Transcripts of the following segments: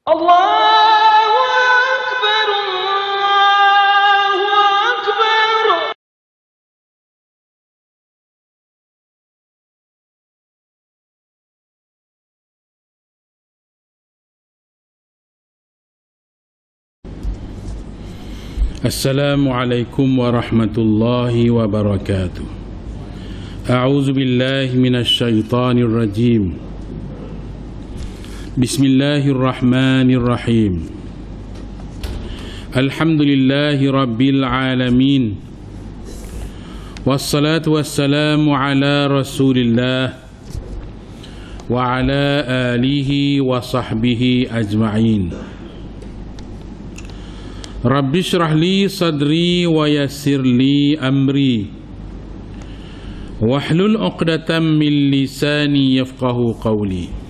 Allahu Akbar, Allahu Akbar. Assalamualaikum warahmatullahi wabarakatuh. A'udzu billahi minasyaitonir rajim. Bismillahirrahmanirrahim. Alhamdulillahi rabbil alamin. Wassalatu wassalamu ala Rasulillah wa ala alihi wa sahbihi ajma'in. Rabbi syrah li sadri wa yassir li amri wahlul 'uqdatam min lisani yafqahu qawli.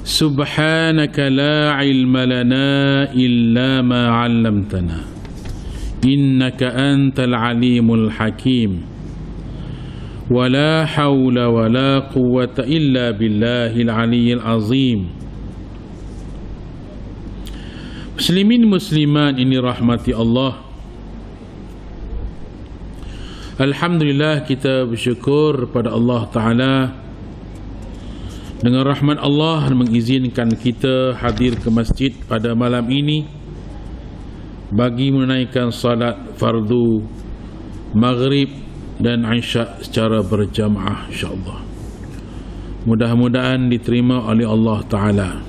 Subhanaka la ilma lana illa ma 'allamtana innaka antal alimul hakim. Wa la hawla wa la quwwata illa billahil aliyyil azim. Muslimin muslimat ini rahmati Allah. Alhamdulillah, kita bersyukur pada Allah Ta'ala dengan rahmat Allah mengizinkan kita hadir ke masjid pada malam ini bagi menunaikan salat fardu maghrib dan isya secara berjamaah, insyaAllah. Mudah-mudahan diterima oleh Allah Ta'ala.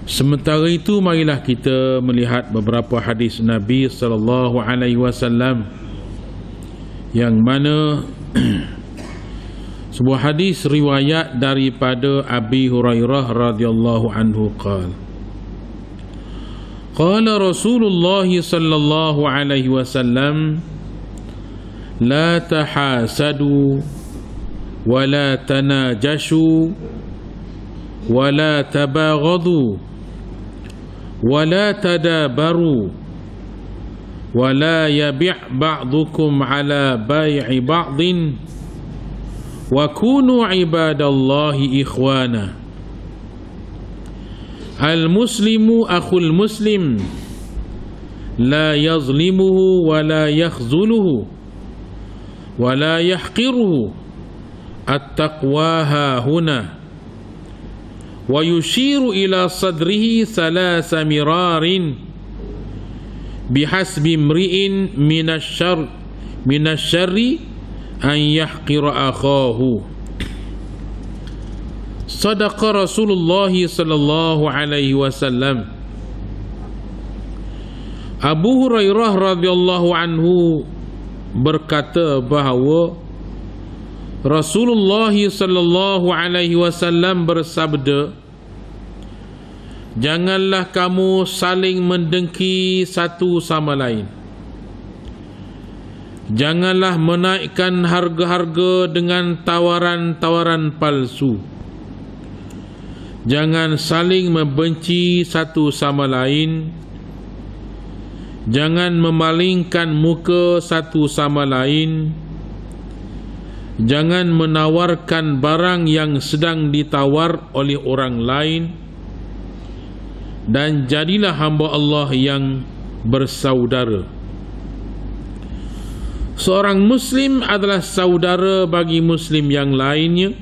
Sementara itu, marilah kita melihat beberapa hadis Nabi sallallahu alaihi wasallam yang mana sebuah hadis riwayat daripada Abi Hurairah radhiyallahu anhu qala Rasulullah sallallahu alaihi wasallam la tahasadu wa la tanajashu wa la tabaghadu wa la tadabaru ولا يبيع بعضكم على بيع بعض وكونوا عباد الله إخوانا. المسلم أخو المسلم لا يظلمه ولا يخذله ولا يحقره. التقوى ها هنا. ويشير إلى صدره 3 مرار bihasbi mri'in minasyarri an yahqira akhahu. Sadaqa Rasulullah sallallahu alaihi wasallam. Abu Hurairah radhiyallahu anhu berkata bahawa Rasulullah sallallahu alaihi wasallam bersabda, janganlah kamu saling mendengki satu sama lain. Janganlah menaikkan harga-harga dengan tawaran-tawaran palsu. Jangan saling membenci satu sama lain. Jangan memalingkan muka satu sama lain. Jangan menawarkan barang yang sedang ditawar oleh orang lain. Dan jadilah hamba Allah yang bersaudara. Seorang Muslim adalah saudara bagi Muslim yang lainnya.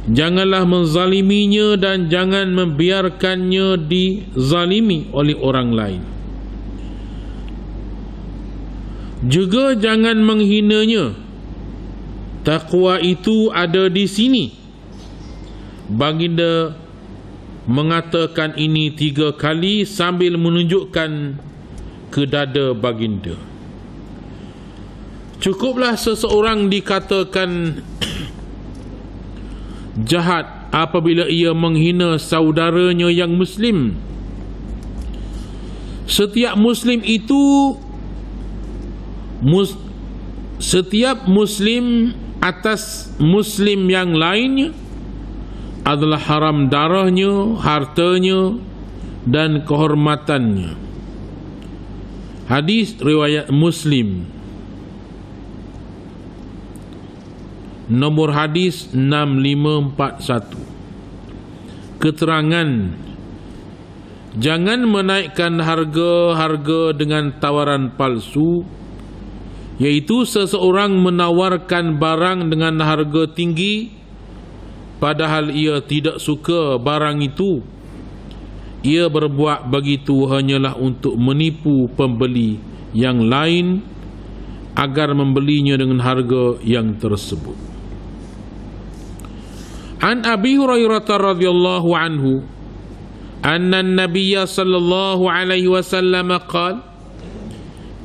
Janganlah menzaliminya dan jangan membiarkannya dizalimi oleh orang lain. Juga jangan menghinanya. Taqwa itu ada di sini. Baginda mengatakan ini 3 kali sambil menunjukkan ke dada baginda. Cukuplah seseorang dikatakan jahat apabila ia menghina saudaranya yang Muslim. Setiap Muslim itu setiap Muslim atas Muslim yang lainnya adalah haram darahnya, hartanya dan kehormatannya. Hadis riwayat Muslim. Nomor hadis 6541. keterangan. Jangan menaikkan harga-harga dengan tawaran palsu, iaitu seseorang menawarkan barang dengan harga tinggi padahal ia tidak suka barang itu. Ia berbuat begitu hanyalah untuk menipu pembeli yang lain agar membelinya dengan harga yang tersebut. An Abi Hurairah radhiyallahu anhu anna an-nabiy sallallahu alaihi wasallam qala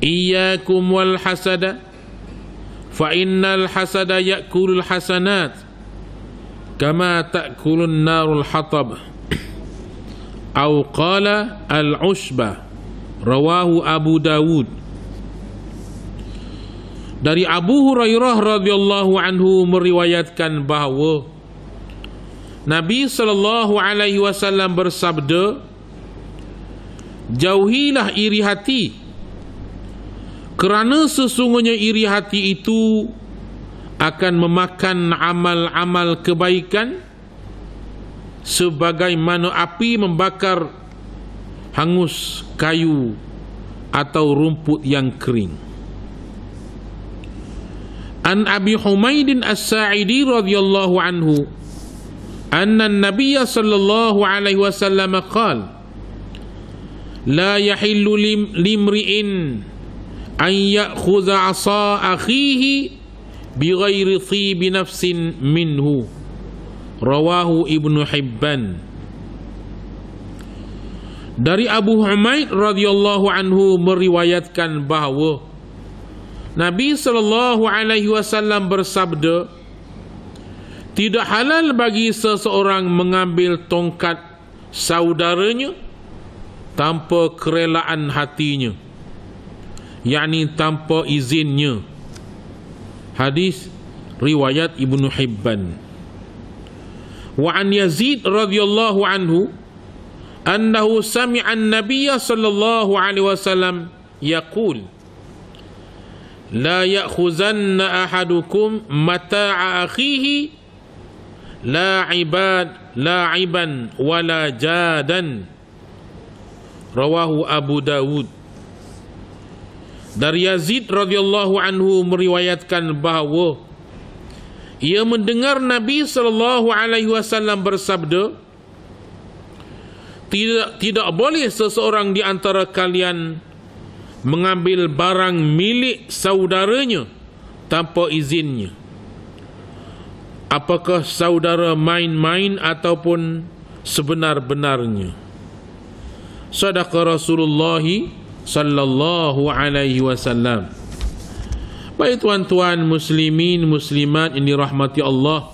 iyyakum wal hasada fa innal hasada ya'kulul hasanat kama ta'kulun narul hatab atau qala al-ushbah. Rawahu Abu Dawud. Dari Abu Hurairah radhiyallahu anhu meriwayatkan bahawa Nabi sallallahu alaihi wasallam bersabda, jauhilah iri hati, kerana sesungguhnya iri hati itu akan memakan amal-amal kebaikan sebagaimana api membakar hangus kayu atau rumput yang kering. An Abi Humaidin As-Sa'idi radhiyallahu anhu anna an-nabiy sallallahu alaihi wasallam qala la yahillu limri'in an ya'khudha 'asa akhihi bighairi thibi nafsin minhu. Rawahu Ibnu Hibban. Dari Abu Humaid radhiyallahu anhu meriwayatkan bahawa Nabi sallallahu alaihi wasallam bersabda, tidak halal bagi seseorang mengambil tongkat saudaranya tanpa kerelaan hatinya, yakni tanpa izinnya. Hadis riwayat Ibnu Hibban. Wa an Yazid radhiyallahu anhu annahu sami'a an-nabiy sallallahu alaihi wasallam yaqul la ya'khuzanna ahadukum mata'a akhihi la'iban wala jadan. Rawahu Abu Dawud. Dari Yazid radhiyallahu anhu meriwayatkan bahawa ia mendengar Nabi sallallahu alaihi wasallam bersabda, tidak boleh seseorang di antara kalian mengambil barang milik saudaranya tanpa izinnya, apakah saudara main-main ataupun sebenar-benarnya. Sadaqa Rasulullah sallallahu alaihi wasallam. Baik tuan-tuan muslimin muslimat yang dirahmati Allah,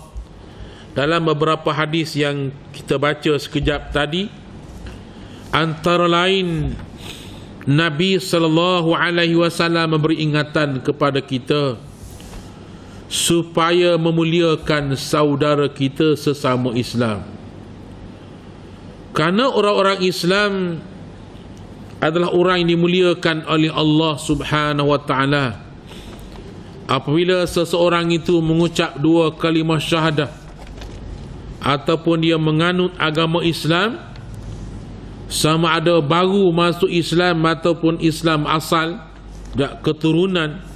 dalam beberapa hadis yang kita baca sekejap tadi, antara lain Nabi sallallahu alaihi wasallam memberi ingatan kepada kita supaya memuliakan saudara kita sesama Islam. Karena orang-orang Islam adalah orang yang dimuliakan oleh Allah Subhanahu wa taala. Apabila seseorang itu mengucap dua kalimah syahadah ataupun dia menganut agama Islam, sama ada baru masuk Islam ataupun Islam asal, tak keturunan,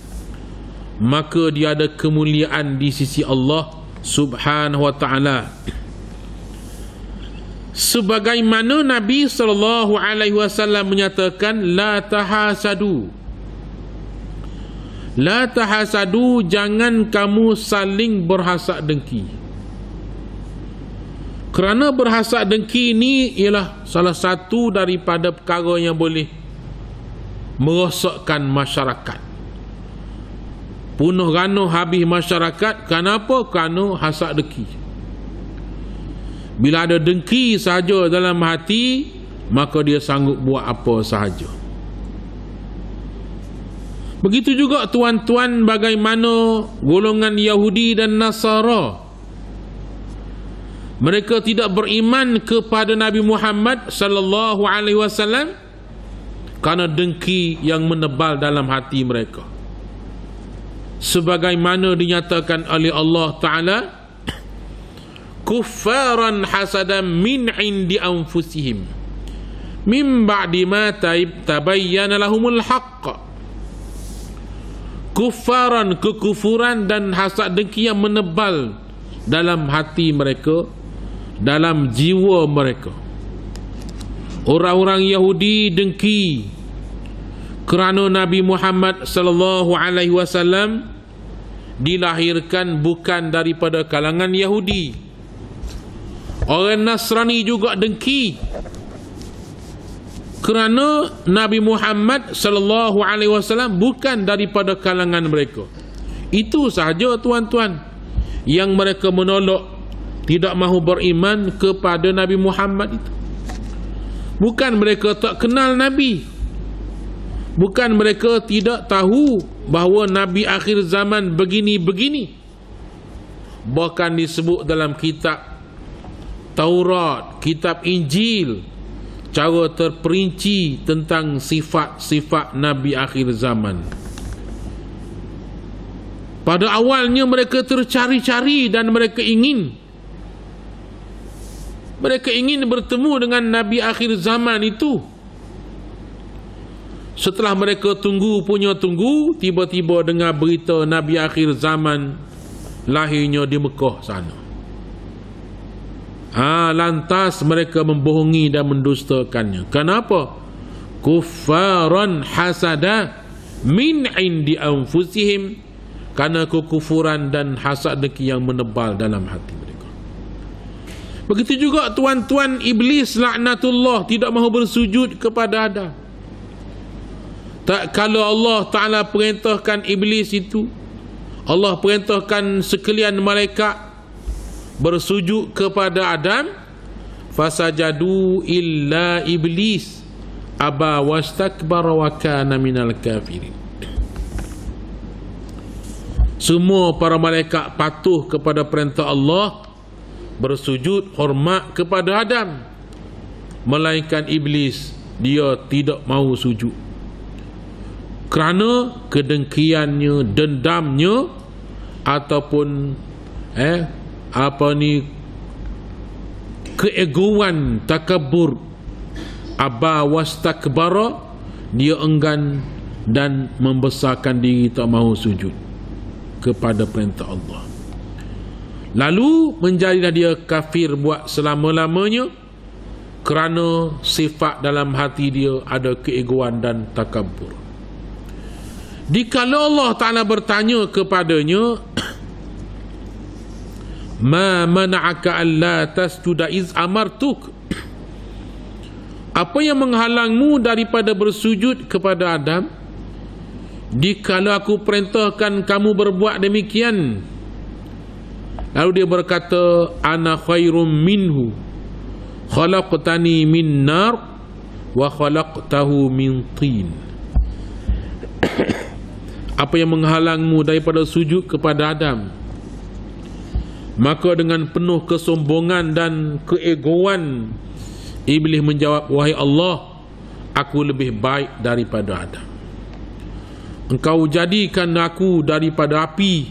maka dia ada kemuliaan di sisi Allah Subhanahu wa taala. Sebagaimana Nabi sallallahu alaihi wasallam menyatakan, la tahasadu. La tahasadu, jangan kamu saling berhasad dengki. Kerana berhasad dengki ini ialah salah satu daripada perkara yang boleh merosakkan masyarakat. Punuh ganuh habis masyarakat. Kenapa? Kerana hasad dengki. Bila ada dengki sahaja dalam hati, maka dia sanggup buat apa sahaja. Begitu juga tuan-tuan, bagaimana golongan Yahudi dan Nasara. Mereka tidak beriman kepada Nabi Muhammad sallallahu alaihi wasallam kerana dengki yang menebal dalam hati mereka. Sebagaimana dinyatakan oleh Allah Ta'ala, kuffaran hasadan min indi anfusihim min ba'di ma tabayyana lahumul haqq. Kuffaran, kekufuran dan hasad dengki yang menebal dalam hati mereka, dalam jiwa mereka. Orang-orang Yahudi dengki kerana Nabi Muhammad sallallahu alaihi wasallam dilahirkan bukan daripada kalangan Yahudi. Orang Nasrani juga dengki kerana Nabi Muhammad sallallahu alaihi wasallam bukan daripada kalangan mereka. Itu sahaja tuan-tuan yang mereka menolak, tidak mahu beriman kepada Nabi Muhammad itu. Bukan mereka tak kenal Nabi, bukan mereka tidak tahu bahawa Nabi akhir zaman begini-begini. Bahkan disebut dalam kitab Taurat, kitab Injil, cara terperinci tentang sifat-sifat Nabi akhir zaman. Pada awalnya mereka tercari-cari dan mereka ingin bertemu dengan Nabi akhir zaman itu. Setelah mereka tunggu, tiba-tiba dengar berita Nabi akhir zaman lahirnya di Mekah sana. Lantas mereka membohongi dan mendustakannya. Kenapa? Kuffaran hasada min indi anfusihim, karena kekufuran dan hasad dengki yang menebal dalam hati mereka. Begitu juga tuan-tuan, iblis laknatullah tidak mahu bersujud kepada Adam. Tak kalau Allah Ta'ala perintahkan iblis itu, Allah perintahkan sekalian malaikat bersujud kepada Adam, fasajadu illa iblis aba wastakbara wa kana minal kafirin. Semua para malaikat patuh kepada perintah Allah, bersujud hormat kepada Adam, melainkan iblis dia tidak mahu sujud kerana kedengkiannya, dendamnya, ataupun keegoan, takabur. Aba wastakbara, dia enggan dan membesarkan diri, tak mahu sujud kepada perintah Allah. Lalu menjadilah dia kafir buat selama-lamanya kerana sifat dalam hati dia ada keegoan dan takabur. Dikala Allah Ta'ala bertanya kepadanya, ma mana'aka alla tasjuda iz amartuk, apa yang menghalangmu daripada bersujud kepada Adam dikala aku perintahkan kamu berbuat demikian? Lalu dia berkata, ana khairum minhu khalaqtani min nar wa khalaqtahu min tin. Apa yang menghalangmu daripada sujud kepada Adam? Maka dengan penuh kesombongan dan keegoan, iblis menjawab, wahai Allah, aku lebih baik daripada Adam. Engkau jadikan aku daripada api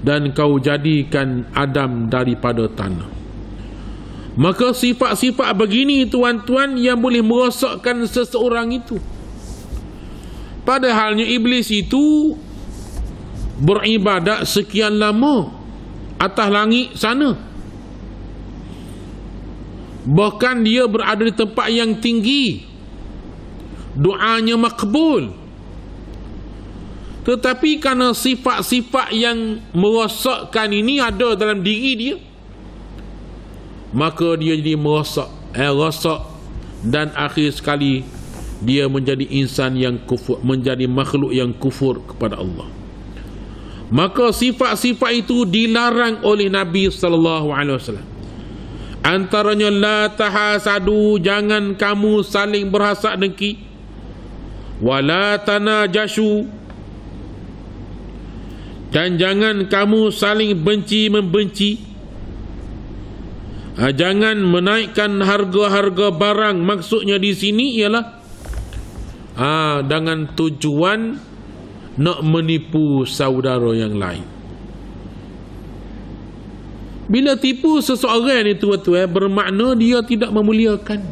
dan engkau jadikan Adam daripada tanah. Maka sifat-sifat begini tuan-tuan yang boleh merosakkan seseorang itu. Padahalnya iblis itu beribadat sekian lama atas langit sana. Bahkan dia berada di tempat yang tinggi, doanya makbul. Tetapi kerana sifat-sifat yang merosakkan ini ada dalam diri dia, maka dia jadi merosak, rosak, dan akhir sekali dia menjadi insan yang kufur, menjadi makhluk yang kufur kepada Allah. Maka sifat-sifat itu dilarang oleh Nabi sallallahu alaihi wasallam. Antaranya la tahasadu, jangan kamu saling berhasad dengki. Wala tanajashu, dan jangan kamu saling benci membenci. Jangan menaikkan harga-harga barang. Maksudnya di sini ialah dengan tujuan nak menipu saudara yang lain. Bila tipu seseorang ni tuan-tuan, bermakna dia tidak memuliakan.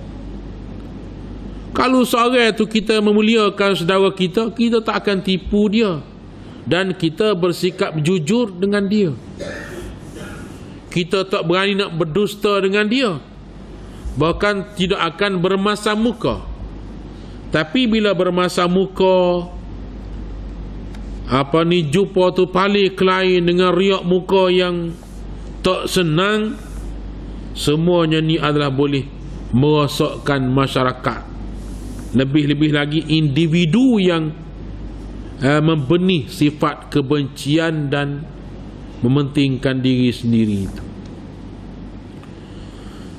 Kalau seorang tu kita memuliakan saudara kita, kita tak akan tipu dia, dan kita bersikap jujur dengan dia. Kita tak berani nak berdusta dengan dia, bahkan tidak akan bermasa muka. Tapi bila bermasa muka, jumpa tu paling kelain dengan riak muka yang tak senang, semuanya ni adalah boleh merosakkan masyarakat. Lebih-lebih lagi individu yang membenih sifat kebencian dan mementingkan diri sendiri itu.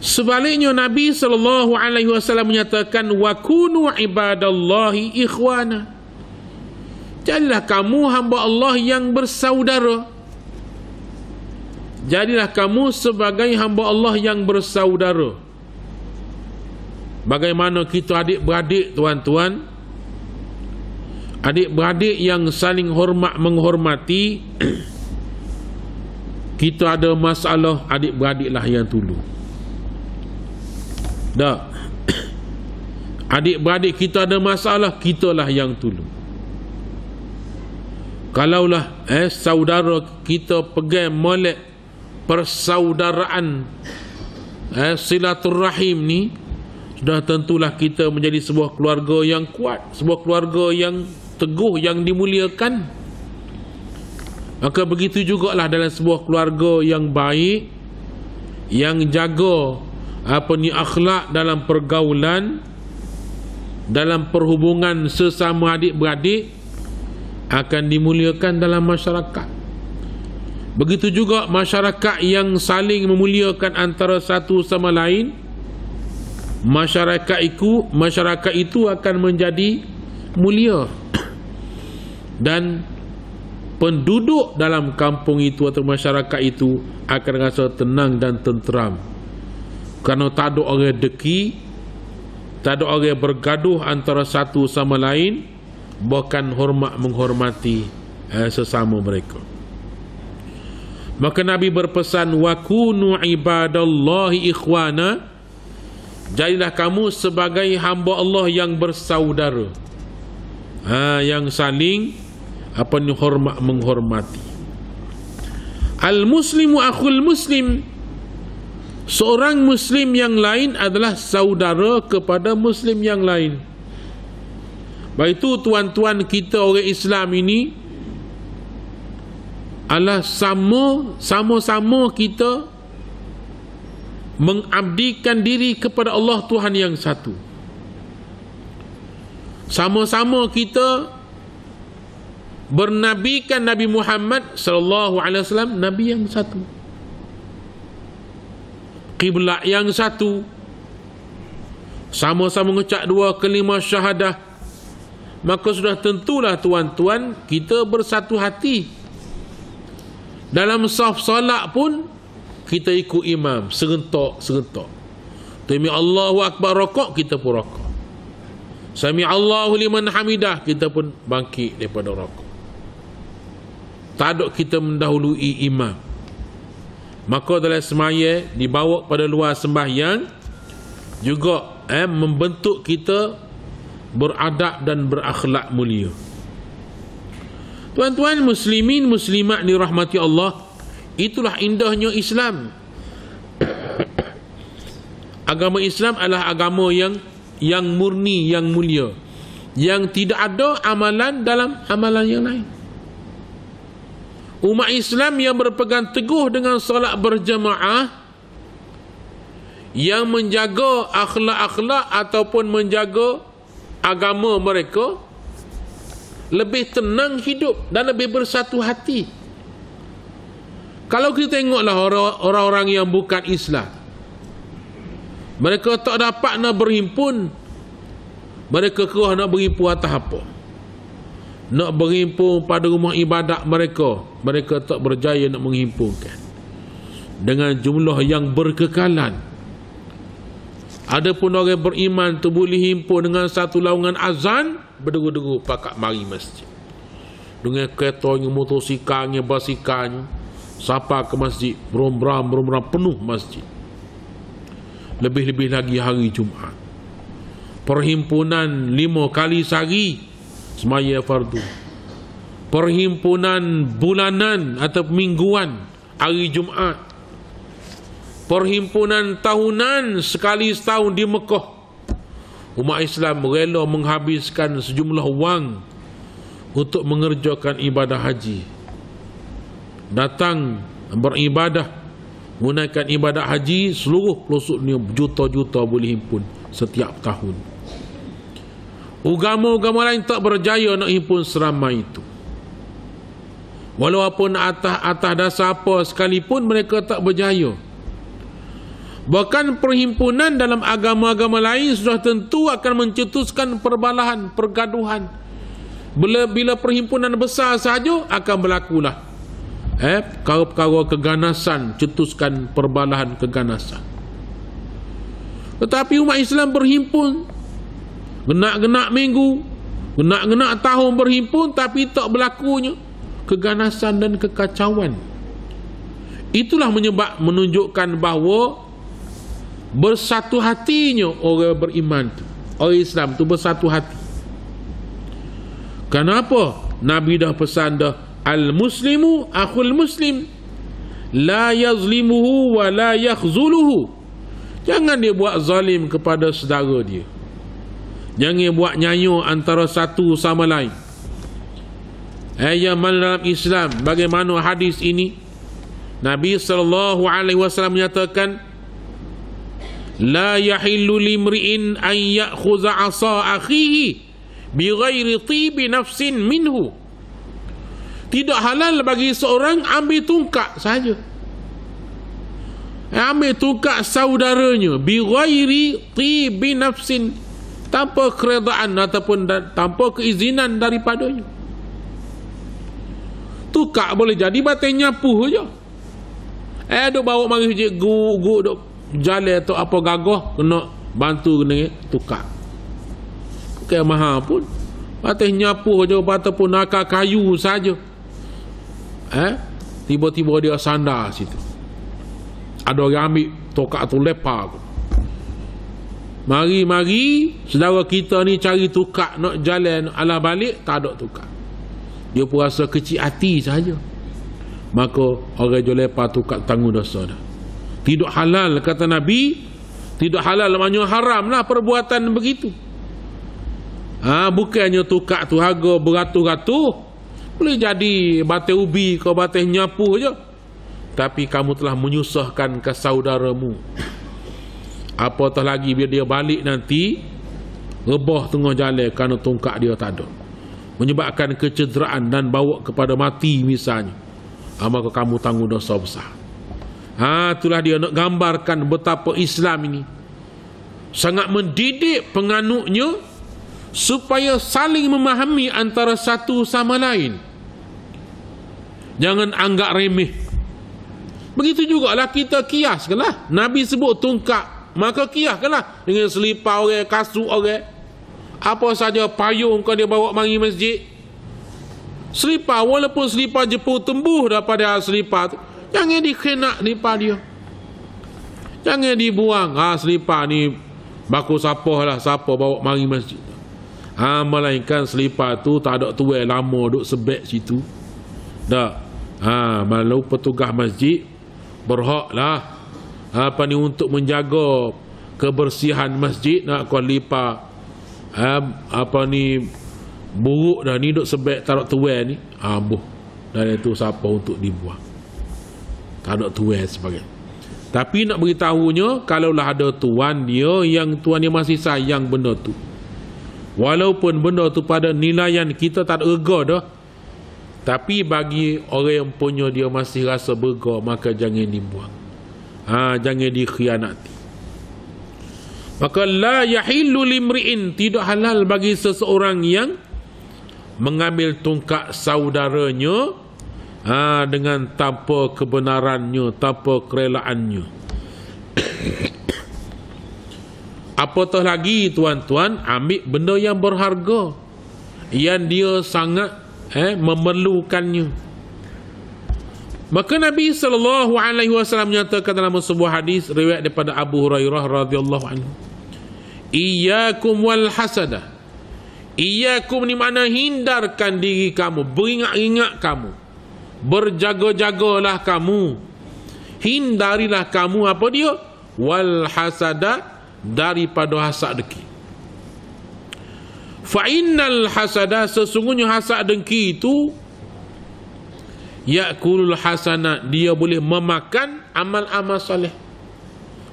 Sebaliknya Nabi SAW menyatakan, wa kunu ibadallahi ikhwana. Jadilah kamu hamba Allah yang bersaudara. Jadilah kamu sebagai hamba Allah yang bersaudara. Bagaimana kita adik-beradik tuan-tuan, adik-beradik yang saling hormat menghormati. Kita ada masalah, adik-beradiklah yang tolong. Tak. Adik-beradik kita ada masalah, kitalah yang tolong. Kalaulah saudara kita pegang molek persaudaraan, silaturrahim ni, sudah tentulah kita menjadi sebuah keluarga yang kuat, sebuah keluarga yang teguh, yang dimuliakan. Maka begitu jugalah dalam sebuah keluarga yang baik, yang jaga akhlak dalam pergaulan, dalam perhubungan sesama adik-beradik, akan dimuliakan dalam masyarakat. Begitu juga masyarakat yang saling memuliakan antara satu sama lain, masyarakat itu akan menjadi mulia, dan penduduk dalam kampung itu atau masyarakat itu akan rasa tenang dan tenteram, kerana tak ada orang deki, tak ada orang bergaduh antara satu sama lain, bahkan hormat menghormati sesama mereka. Maka Nabi berpesan, wa kunu ibadallahi ikhwana. Jadilah kamu sebagai hamba Allah yang bersaudara, yang saling hormat menghormati. Al-muslimu akhul muslim. Seorang muslim yang lain adalah saudara kepada muslim yang lain. Baik itu tuan-tuan kita orang Islam ini adalah sama-sama kita mengabdikan diri kepada Allah Tuhan yang satu. Sama-sama kita bernabikan Nabi Muhammad sallallahu alaihi wasallam, nabi yang satu, kiblat yang satu, sama-sama mengucap dua kalimah syahadah. Maka sudah tentulah tuan-tuan kita bersatu hati. Dalam saf solat pun kita ikut imam serentak. Sami Allahu akbar rakaat, kita pun rakaat. Sami Allahu liman hamidah, kita pun bangkit daripada rakaat. Tak ada kita mendahului imam. Maka dalam semaya dibawa pada luar sembahyang juga membentuk kita beradab dan berakhlak mulia. Tuan-tuan muslimin muslimat dirahmati Allah, itulah indahnya Islam. Agama Islam adalah agama yang murni, yang mulia, yang tidak ada amalan dalam amalan yang lain. Umat Islam yang berpegang teguh dengan solat berjamaah, yang menjaga akhlak-akhlak ataupun menjaga agama mereka, lebih tenang hidup dan lebih bersatu hati. Kalau kita tengoklah orang-orang yang bukan Islam, mereka tak dapat nak berhimpun. Mereka kerah nak berhimpun atas apa? Nak berhimpun pada rumah ibadat mereka, mereka tak berjaya nak menghimpunkan dengan jumlah yang berkekalan. Adapun orang beriman tu boleh himpun dengan satu laungan azan, berderu-deru pakat mari masjid, dengan keretanya, motosikalnya, basikalnya, sapa ke masjid, berom-beram penuh masjid. Lebih-lebih lagi hari Jumaat. Perhimpunan 5 kali sehari semaya fardu. Perhimpunan bulanan atau mingguan hari Jumaat. Perhimpunan tahunan sekali setahun di Mekah. Umat Islam rela menghabiskan sejumlah wang untuk mengerjakan ibadah haji. Datang beribadah, menunaikan ibadah haji, seluruh pelosok dunia juta-juta boleh himpun setiap tahun. Agama-agama lain tak berjaya nak himpun seramai itu. Walaupun atas dasar apa sekalipun mereka tak berjaya. Bahkan perhimpunan dalam agama-agama lain sudah tentu akan mencetuskan perbalahan, pergaduhan. Bila perhimpunan besar sahaja akan berlakulah perkara-perkara keganasan, cetuskan perbalahan keganasan. Tetapi umat Islam berhimpun, genak-genak minggu, genak-genak tahun berhimpun, tapi tak berlakunya keganasan dan kekacauan. Itulah menunjukkan bahawa bersatu hatinya orang beriman tu, orang Islam tu bersatu hati. Kenapa? Nabi dah pesan dah, al-muslimu akhul muslim, la yazlimuhu wa la yakhzuluhu. Jangan dia buat zalim kepada saudara dia. Jangan buat nyanyo antara satu sama lain. Yang mana dalam Islam, bagaimana hadis ini? Nabi SAW menyatakan, la yahillu limri'in an ya'khuza 'asa akhihi bighairi tibi nafsin minhu. Tidak halal bagi seorang ambil tungkak saja, ambil tungkak saudaranya bighairi tibi nafsin, tanpa keredaan ataupun tanpa keizinan daripadanya. Tukak boleh jadi batin nyapu je. Duk bawa mari je gu duk jalan tu apa gagah kena bantu kena tukak. Bukan mahal pun. Batin nyapu je ataupun akar kayu saja. Tiba-tiba dia sandar situ. Ada orang ambil tukak tu lepak. Mari saudara kita ni cari tukak nak jalan ala balik, tak ada tukak. Dia pun rasa kecil hati saja. Maka orang jual lepas tukak tanggung dosa dah. Tidak halal kata Nabi. Tidak halal maknanya haram lah perbuatan begitu. Bukannya tukak tu harga beratus-ratus, boleh jadi batai ubi kau batai nyapu je, tapi kamu telah menyusahkan ke saudaramu. Apatah lagi bila dia balik nanti rebah tengah jalan kerana tongkat dia tak ada, menyebabkan kecederaan dan bawa kepada mati misalnya, maka kamu tanggung dosa besar. Itulah dia nak gambarkan betapa Islam ini sangat mendidik penganutnya supaya saling memahami antara satu sama lain. Jangan anggap remeh. Begitu jugalah kita kiaskanlah. Nabi sebut tungkak, maka kiaskanlah dengan selipar orang, kasut orang, apa saja payung kau dia bawa mari masjid. Selipar, walaupun selipar jepur tembuh daripada selipar tu, jangan dikenak selipar dia. Jangan dibuang. Selipar ni baku siapa bawa mari masjid. Melainkan selipar tu tak ada tuai lama duk sebek situ. Tak. Malu petugas masjid berhaklah untuk menjaga kebersihan masjid, nak kau lipat buruk dah ni duk sebek tak ada tuai ni. Dan itu siapa untuk dibuang. Tak ada tuai sebagainya. Tapi nak beritahunya, kalaulah ada tuan dia yang tuan dia masih sayang benda tu, walaupun benda tu pada nilaian kita tak ada rega dah, tapi bagi orang yang punya dia masih rasa berga, maka jangan dibuang. Jangan dikhianati. Maka la yahillu limri'in, tidak halal bagi seseorang yang mengambil tungkak saudaranya dengan tanpa kebenarannya, tanpa kerelaannya. Apatah lagi tuan-tuan, ambil benda yang berharga, yang dia sangat memerlukannya. Maka Nabi SAW menyatakan dalam sebuah hadis riwayat daripada Abu Hurairah radhiyallahu anhu, iyyakum wal hasada. Iyyakum ni makna hindarkan diri kamu, beringat-ingat kamu, berjaga-jagalah kamu, hindarilah kamu apa dia? Wal hasada, daripada hasad dengki. Fa innal hasada, sesungguhnya hasad dengki itu ya'kulul hasanat, dia boleh memakan amal-amal soleh,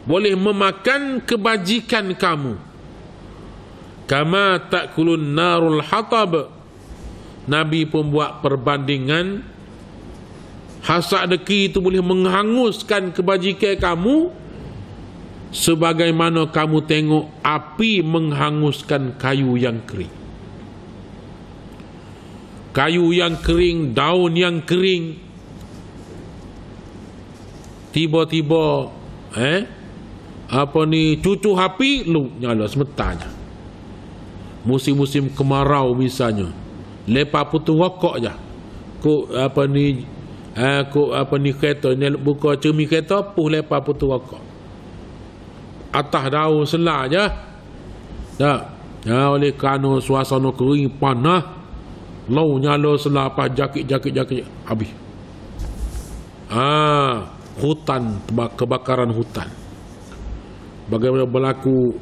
boleh memakan kebajikan kamu. Kama ta'kulun narul hatab, Nabi pun buat perbandingan, hasad dengki itu boleh menghanguskan kebajikan kamu sebagaimana kamu tengok api menghanguskan kayu yang kering. Kayu yang kering, daun yang kering, tiba-tiba cucu api lu nyala sementara. Musim-musim kemarau misalnya, lepas putus rokok je, kereta ni buka cermin kereta puh lepas putus rokok, atas daun selah je tak. Oleh kerana suasana kering panas, lau nyala selah pas jakit habis. Hutan, kebakaran hutan. Bagaimana berlaku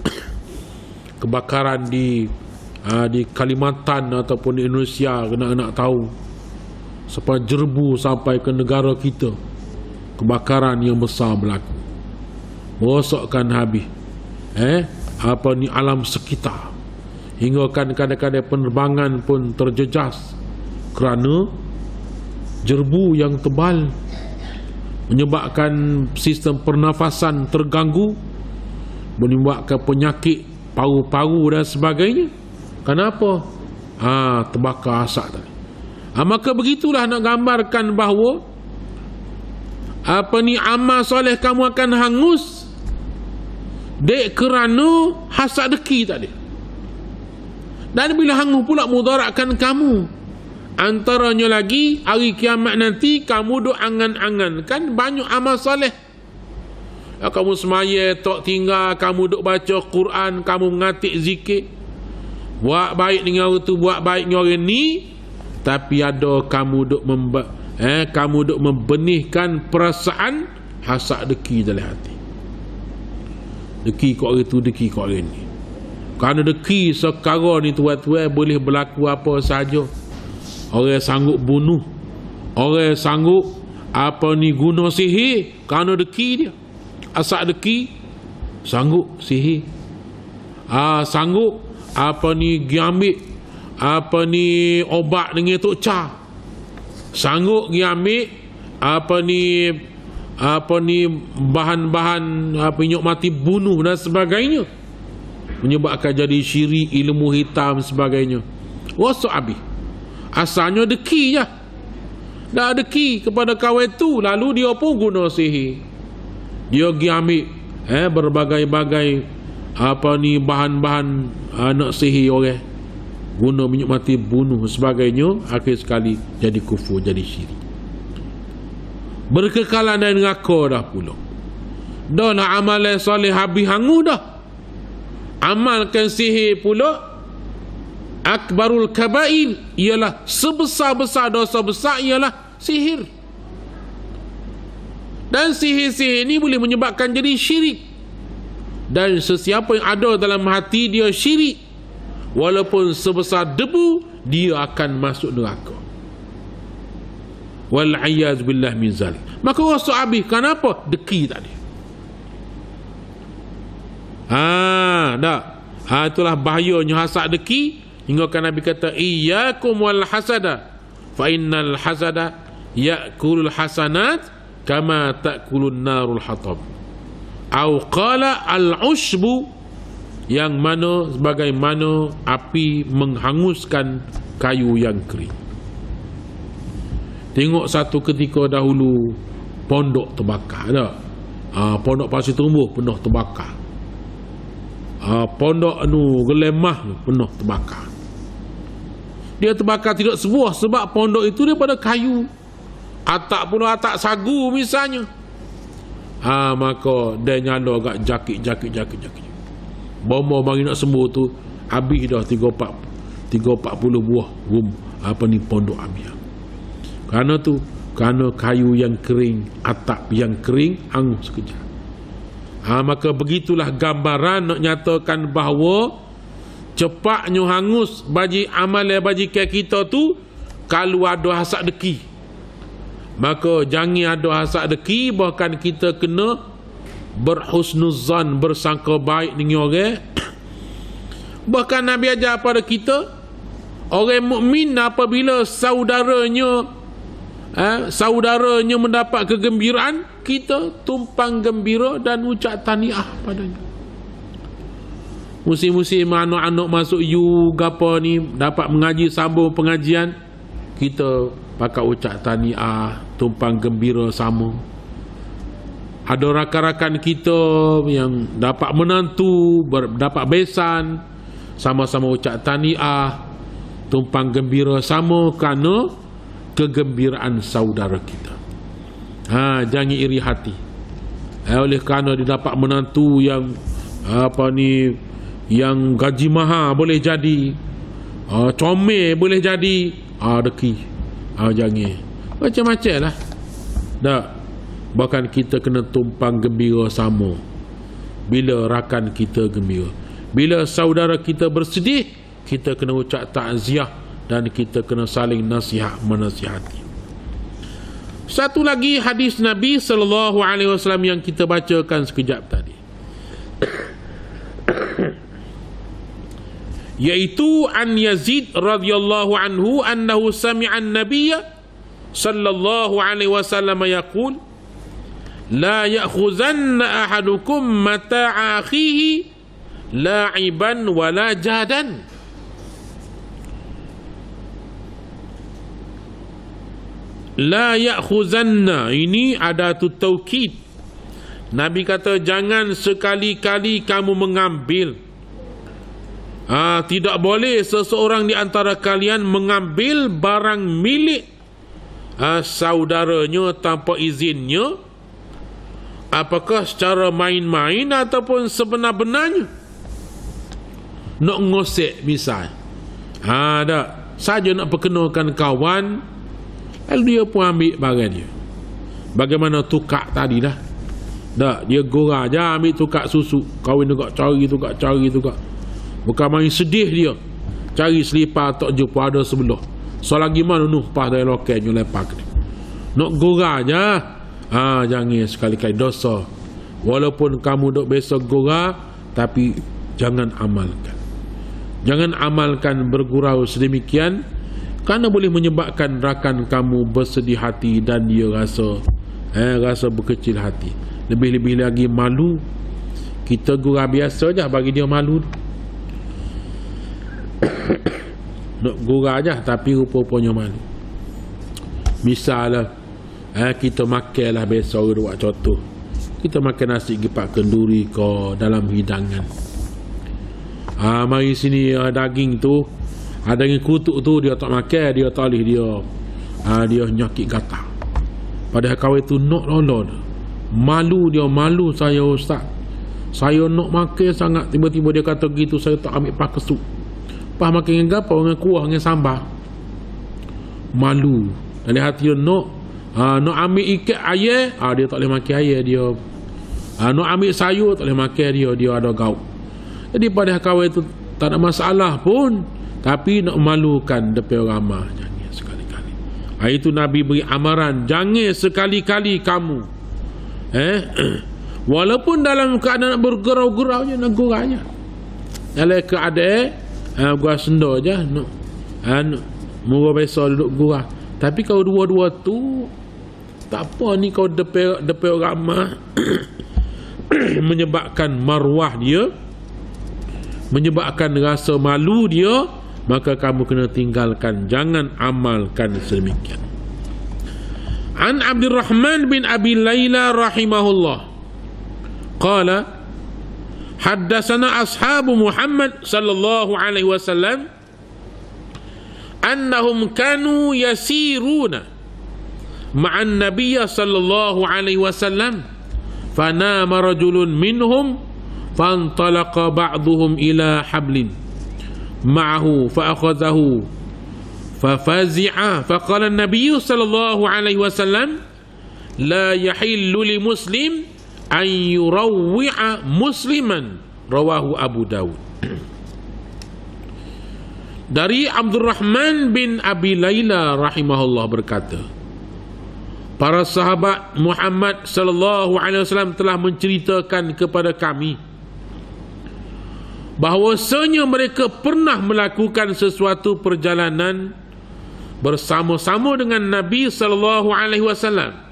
kebakaran di Kalimantan ataupun di Indonesia, kena nak tahu sampai jerbu sampai ke negara kita, kebakaran yang besar berlaku, merosakkan habis alam sekitar, hingga kadang-kadang penerbangan pun terjejas kerana jerbu yang tebal, menyebabkan sistem pernafasan terganggu, menyebabkan penyakit paru-paru dan sebagainya. Kenapa? Terbakar asap tadi. Maka begitulah nak gambarkan bahawa amal soleh kamu akan hangus dek kerana hasad dengki tadi. Dan bila hangus pula mudaratkan kamu. Antaranya lagi hari kiamat nanti kamu duk angan-angankan banyak amal soleh. Kamu semaya tak tinggal, kamu duk baca Quran, kamu mengatik zikir, buat baik dengan orang tu, buat baik dengan orang ni, tapi ada kamu duk membenihkan perasaan hasad dengki dalam hati. Dengki kat orang tu, dengki kat orang ni. Kerana dengki sekarang ni tuan-tuan boleh berlaku apa sahaja. Orang sanggup bunuh, orang sanggup guna sihir kerana dengki dia. Hasad dengki sanggup sihir, sanggup pergi ambil obat dengan Tok Cha, sanggup pergi ambil bahan-bahan penyok mati bunuh dan sebagainya, menyebabkan jadi syirik, ilmu hitam sebagainya. Rosak habis. Asalnya dengki je, dah dengki kepada kawan tu, lalu dia pun guna sihir, dia pergi ambil berbagai-bagai bahan-bahan nak sihir orang, guna minyak mati bunuh sebagainya, akhir sekali jadi kufur, jadi syirik, berkekalan dan neraka dah pula. Dah lah amalan soleh habis hangus dah. Amalkan sihir pula akbarul kabair, ialah sebesar-besar dosa besar ialah sihir. Dan sihir-sihir ini boleh menyebabkan jadi syirik. Dan sesiapa yang ada dalam hati dia syirik, walaupun sebesar debu, dia akan masuk neraka. Wal'iyaz billah min zalik. Maka rosak habis. Kenapa? Dengki tadi. Itulah bahayanya hasad dengki. Hingga kan Nabi kata, iyyakum wal hasada, fa innal hasada ya'kulul hasanat kama ta'kulun narul hatab. Au qala al-ushbu, yang mana sebagaimana api menghanguskan kayu yang kering. Tengok satu ketika dahulu pondok terbakar tak? Pondok Pasir Tumbuh penuh terbakar. Pondok Gelemah penuh terbakar. Dia terbakar tidak sebuah sebab pondok itu daripada kayu. atak pula atak sagu misalnya, maka dia nyala agak jakit. Bomo mari nak sembuh tu habis dah 340 buah pondok habis. Kerana kayu yang kering, atap yang kering hangus sekejap. Maka begitulah gambaran nak nyatakan bahawa cepatnya hangus bagi amalan bajikan kita tu kalau ada hasad deki. Maka jangan ada hasad deki, bahkan kita kena berhusnuzan, bersangka baik dengan orang. Bahkan Nabi ajar pada kita, orang mukmin apabila saudaranya mendapat kegembiraan, kita tumpang gembira dan ucap tahniah padanya. Musim-musim anak-anak masuk gapa ni dapat mengaji, sambung pengajian, kita pakai ucap tahniah, tumpang gembira sama. Ada rakan-rakan kita yang dapat menantu, dapat besan, sama-sama ucap tahniah, tumpang gembira sama kerana kegembiraan saudara kita. Jangan iri hati. Oleh kerana dia dapat menantu yang yang gaji mahal boleh jadi, comel boleh jadi, deki. Jangan macam-macam lah. Tak. Bahkan kita kena tumpang gembira sama bila rakan kita gembira. Bila saudara kita bersedih, kita kena ucap takziah dan kita kena saling menasihati. Satu lagi hadis Nabi sallallahu alaihi wasallam yang kita bacakan sekejap tadi, yaitu an Yazid radhiyallahu anhu annahu sami'a an-nabiy sallallahu alaihi wasallam yaqul la ya'khuzanna ahadukum mata'a akhihi la'iban wala jadan. La ya'khuzanna, ini ada tu taukid. Nabi kata jangan sekali-kali kamu mengambil, tidak boleh seseorang di antara kalian mengambil barang milik saudaranya tanpa izinnya, apakah secara main-main ataupun sebenar-benarnya. Nak ngosek misal, tak saja nak perkenalkan kawan, lalu dia pun ambil barang dia. Bagaimana tukak tadi dah. Tak, dia gorah je ambil tukak susu, kahwin tukak cari tukak. Bukan main sedih dia, cari selipar tak jumpa ada sebelah. So lagi mana nuh pas dari lokenya lepak ni. Nak gorah je. Jangan sekali-kali dosa. Walaupun kamu dok besok gorah, tapi jangan amalkan. Jangan amalkan bergurau sedemikian, kerana boleh menyebabkan rakan kamu bersedih hati dan dia rasa berkecil hati. Lebih-lebih lagi malu. Kita gurau biasa je, bagi dia malu. Nak gurau je tapi rupa-rupanya malu. Misalnya kita makanlah besok buat contoh, kita makan nasi gepak kenduri ke dalam hidangan. Mari sini daging tu, daging kutuk tu dia tak makan, dia talih dia nyakit gatal. Padahal kawan tu nak lolol. Malu saya ustaz. Saya nak makan sangat, tiba-tiba dia kata gitu, saya tak ambil pakai sup. Pas makan dengan apa? Dengan kuah, dengan sambal. Malu. Dari hati dia nak ambil ikat ayam, dia tak boleh makan ayam dia. Nak ambil sayur, tak boleh makan dia ada gaut. Jadi pada kawan itu tak ada masalah pun, tapi nak malukan depan orang ramah. Jangan sekali-kali. Itu Nabi beri amaran, jangan sekali-kali kamu walaupun dalam keadaan nak bergurau-gurau je, nak gurau je. Dalam keadaan gua senda je, nak murah biasa duduk gurau. Tapi kalau dua-dua tu tak apa, ni kau depan orang ramah menyebabkan marwah dia, menyebabkan rasa malu dia, maka kamu kena tinggalkan, jangan amalkan sedemikian. An Abdurrahman bin Abi Layla rahimahullah qala haddatsana ashabu Muhammad sallallahu alaihi wasallam annahum kanu yasiruna ma'an nabiyya sallallahu alaihi wasallam fanama rajulun minhum fantalaqa ba'duhum ila hablin ma'ahu fa'akhadhahu fafazi'a faqala an-nabiy sallallahu alaihi wasallam la yahillu li muslim an yurawwi'a musliman, rawahu Abu Dawud. Dari Abdurrahman bin Abi Layla rahimahullah berkata, para sahabat Muhammad sallallahu alaihi wasallam telah menceritakan kepada kami bahwasanya mereka pernah melakukan sesuatu perjalanan bersama-sama dengan Nabi sallallahu alaihi wasallam.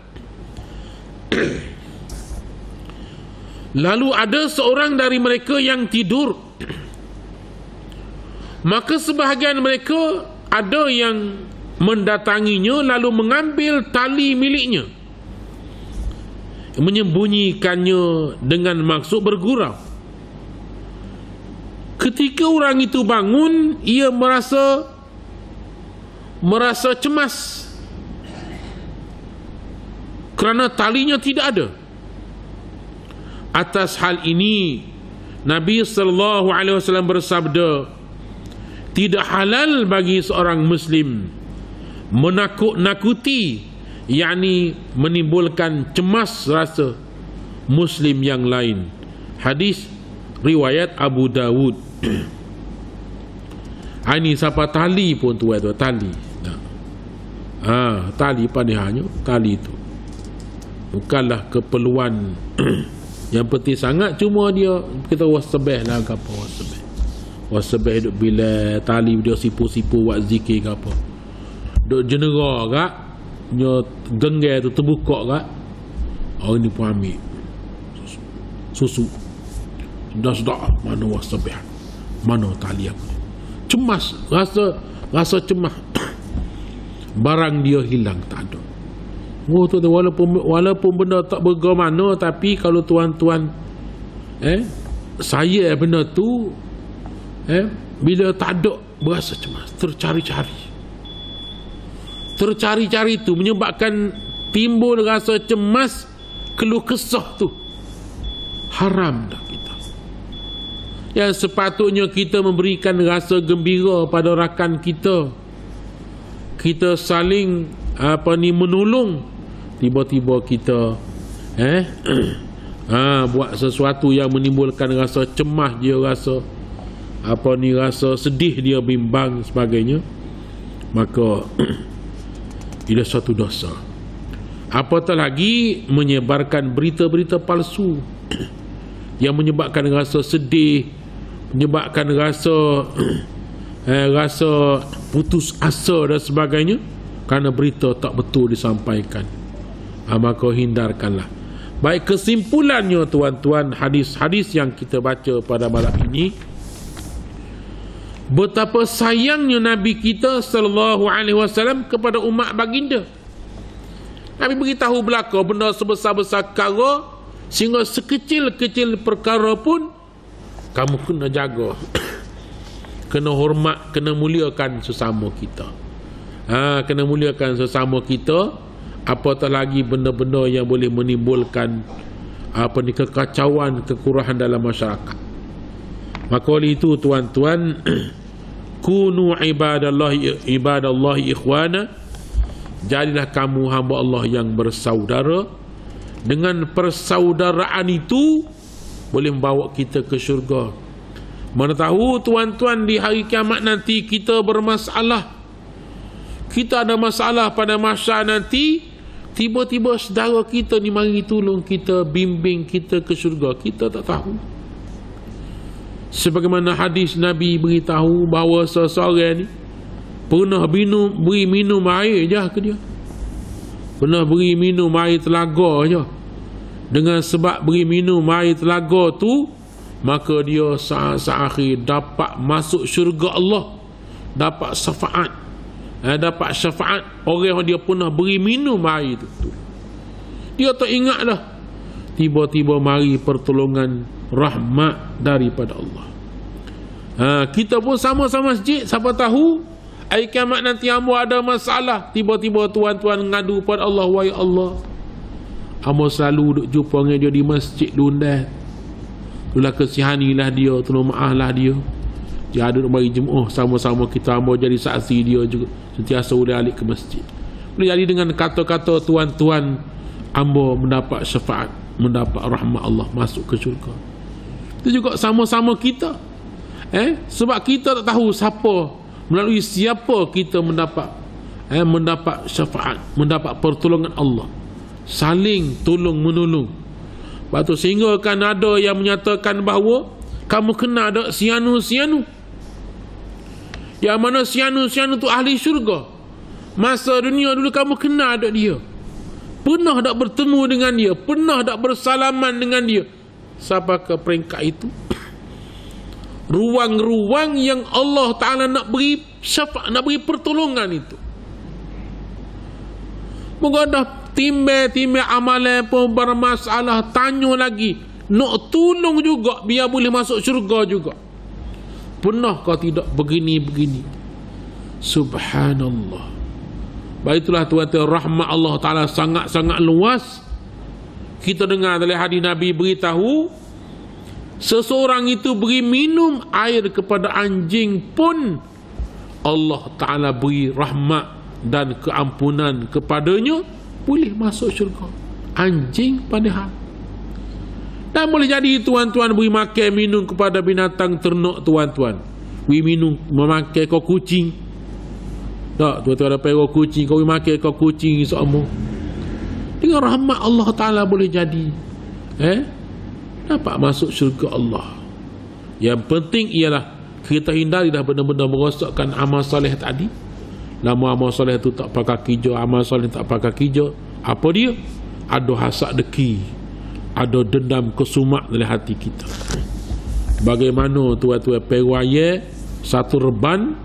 Lalu ada seorang dari mereka yang tidur. Maka sebahagian mereka ada yang mendatanginya lalu mengambil tali miliknya, menyembunyikannya dengan maksud bergurau. Ketika orang itu bangun, ia merasa cemas kerana talinya tidak ada. Atas hal ini Nabi sallallahu alaihi wasallam bersabda, tidak halal bagi seorang muslim menakut-nakuti, yakni menimbulkan cemas rasa muslim yang lain. Hadis riwayat Abu Dawud. Ini siapa tali pun tu, tali. Tali panihannya, tali itu bukanlah keperluan yang penting sangat, cuma dia kita wasbah lah ke apa, wasbah duk bila tali dia sipu-sipu buat zikir ke apa, duk jenera kak nyo genggai tu terbuka kak, orang ni pun ambil susu dah mana wasbah, mana tali aku, cemas, rasa cemas barang dia hilang, tak ada. Oh tu walaupun benda tak berguna, tapi kalau tuan-tuan saya benda tu bila tak ada berasa cemas, tercari-cari tu menyebabkan timbul rasa cemas, keluh kesah tu haram dah kita. Yang sepatutnya kita memberikan rasa gembira pada rakan kita, kita saling menolong. Tiba-tiba kita buat sesuatu yang menimbulkan rasa cemas dia, rasa rasa sedih dia, bimbang sebagainya, maka ia suatu dosa. Apatah lagi menyebarkan berita-berita palsu yang menyebabkan rasa sedih, menyebabkan rasa putus asa dan sebagainya kerana berita tak betul disampaikan. Maka hindarkanlah. Baik, kesimpulannya tuan-tuan, hadis-hadis yang kita baca pada malam ini, betapa sayangnya Nabi kita sallallahu alaihi wasallam kepada umat baginda. Nabi beritahu belaka benda sebesar-besar perkara, sehingga sekecil-kecil perkara pun kamu kena jaga, kena hormat, kena muliakan sesama kita. Kena muliakan sesama kita. Apatah lagi benda-benda yang boleh menimbulkan kekacauan, kekurahan dalam masyarakat. Maka oleh itu tuan-tuan, kunu ibadallahi ikhwana, jadilah kamu hamba Allah yang bersaudara. Dengan persaudaraan itu boleh membawa kita ke syurga. Mana tahu tuan-tuan, di hari kiamat nanti kita bermasalah, kita ada masalah pada masa nanti, tiba-tiba saudara kita ni mari tolong kita, bimbing kita ke syurga, kita tak tahu. Sebagaimana hadis Nabi beritahu bahawa seseorang ni pernah beri minum air je ke dia, pernah beri minum air telaga je. Dengan sebab beri minum air telaga tu, maka dia saat akhir dapat masuk syurga Allah, dapat syafaat. Dapat syafaat orang yang dia pernah beri minum air itu. Dia tak ingat dah. Tiba-tiba mari pertolongan rahmat daripada Allah. Kita pun sama-sama masjid, siapa tahu Hari kiamat nanti hamba ada masalah, tiba-tiba tuan-tuan ngadu pada Allah, wahai Allah, hamba selalu duk jumpa dengan dia di masjid Lundan. Itulah kesihanilah dia, tolong maaflah dia. Dia ada mari jemaah sama-sama kita, hamba jadi saksi dia juga. Sentiasa boleh alik ke masjid. Boleh jadi dengan kata-kata tuan-tuan, hamba mendapat syafaat, mendapat rahmat Allah, masuk ke syurga. Itu juga sama-sama kita. Sebab kita tak tahu siapa, melalui siapa kita mendapat mendapat syafaat, mendapat pertolongan Allah. Saling tolong menolong. Lepas tu sehingga kan ada yang menyatakan bahawa kamu kena ada sianu-sianu. Yang mana sianu-sianu tu ahli syurga. Masa dunia dulu kamu kena ada dia. Pernah tak bertemu dengan dia, pernah tak bersalaman dengan dia. Sampai ke peringkat itu. Ruang-ruang yang Allah Ta'ala nak beri syafaat, nak beri pertolongan itu. Moga dah timbal-timbal amalan pun bermasalah, tanya lagi, nak tolong juga biar boleh masuk syurga juga. Pernah kau tidak begini-begini? Subhanallah. Baiklah tuan-tuan, rahmat Allah Ta'ala sangat-sangat luas. Kita dengar dari hadis Nabi beritahu, seseorang itu beri minum air kepada anjing pun Allah Ta'ala beri rahmat dan keampunan kepadanya, boleh masuk syurga. Anjing padahal. Dan boleh jadi tuan-tuan beri makan minum kepada binatang ternak tuan-tuan. Beri minum, memakai kau kucing. Tak, tuan-tuan ada pergi kucing, kau beri makan kau kucing semua. Dengan rahmat Allah Ta'ala boleh jadi dapat masuk syurga Allah. Yang penting ialah kita hindari dah benda-benda merosakkan amal soleh tadi. Lama amal soleh tu tak pakai kerja, amal soleh tak pakai kerja. Apa dia? Ada hasad deki, ada dendam kesumak dalam hati kita. Bagaimana tuan-tuan perwaya satu reban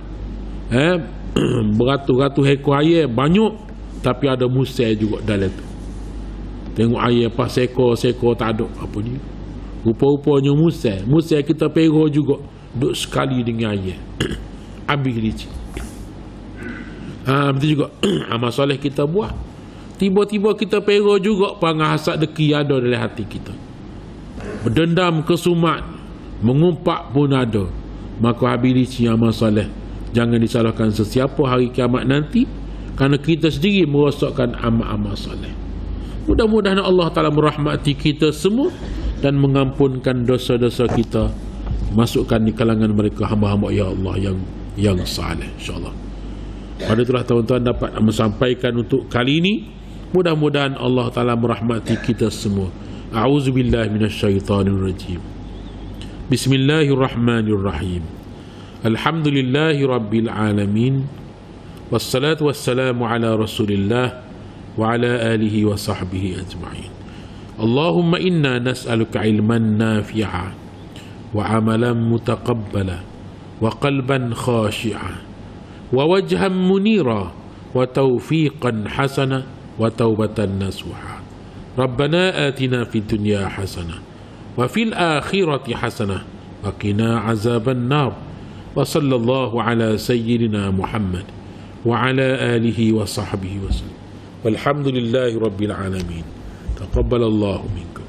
beratus-ratus ekor ayam banyak, tapi ada musai juga dalam tu. Tengok ayam pas sekor tak ada apa dia. Rupa-rupanya musai kita perah juga duduk sekali dengan ayam. Habis licin. Betul juga. Amal soleh kita buat, tiba-tiba kita perah juga, panggah hasad deki ada dalam hati kita. Berdendam kesumat, mengumpat pun ada. Maka habis licin amal soleh. Jangan disalahkan sesiapa hari kiamat nanti, kerana kita sendiri merosakkan amal-amal soleh. Mudah-mudahan Allah Ta'ala merahmati kita semua dan mengampunkan dosa-dosa kita, masukkan di kalangan mereka hamba-hamba ya Allah yang saleh, insyaAllah. Pada itulah tuan-tuan dapat menyampaikan untuk kali ini. Mudah-mudahan Allah Ta'ala merahmati kita semua. A'udzubillahi minasyaitanirrajim. Bismillahirrahmanirrahim. Alhamdulillahi rabbil alamin. Wassalatu wassalamu ala rasulillah wa ala alihi wa sahbihi ajma'in. Allahumma inna nas'aluka ilman nafi'a wa amalan mutaqabbala wa qalban khashi'a wa wajhan munira wa tawfiqan hasana wa taubatan nasuha. Rabbana atina fid dunya hasanah wa fil akhirati hasanah wa qina azaban nar. Wa sallallahu ala sayyidina Muhammad wa ala alihi wa sahbihi wa sallam. Walhamdulillahi rabbil alamin. Taqabbalallahu minkum.